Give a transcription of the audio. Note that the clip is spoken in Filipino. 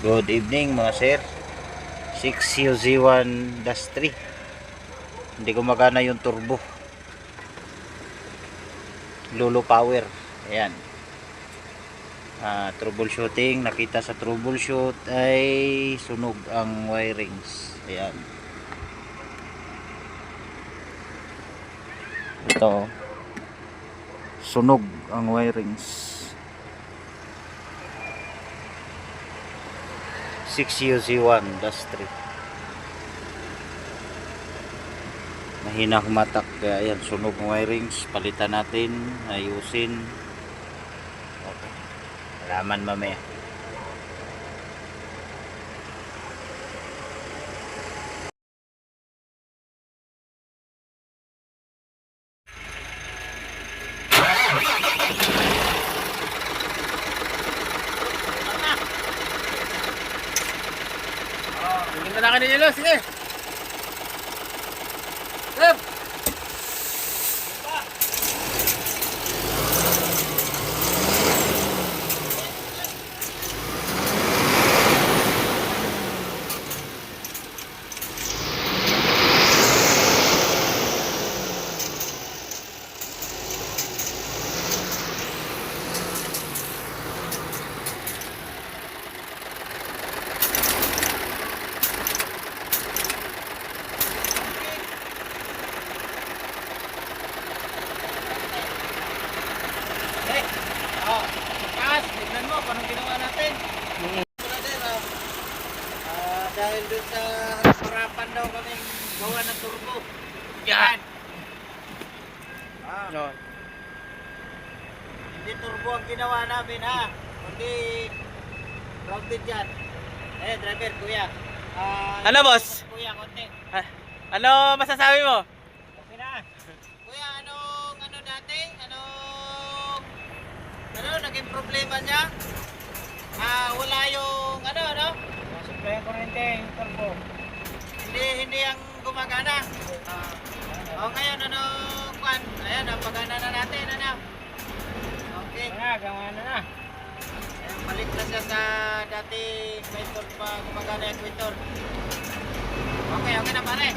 Good evening mga sir. 6UZ1-3. Hindi gumagana yung turbo. Lolo power. Ayan. Troubleshooting. Nakita sa troubleshoot ay sunog ang wirings. Ayan. Ito. Sunog ang wirings. 6UZ1-3. Mahina humatak kaya ayan, sunog ng wirings. Palitan natin, ayusin. Okay. Alaman mamaya. Tingnan na kayo nilo, sige. Sir. Tignan mo kung anong ginawa natin. Dahil dun sa harapan daw kami gawa ng turbo. Yan. No. Hindi turbo ang ginawa namin ha. Kundi grounded yan. Driver, kuya. Ano, boss? Kuya, konti. Ano masasabi mo? Okay na. Kuya, ano dati? Naging problema niya? Wala yung supply ng kuryente, yung turbo. Hindi ang gumagana. Ngayon, ayan, napagana na natin, Okay. Gumana na. Ayan, balik na siya sa dati equator pa gumagana yung equator. Okay na pare.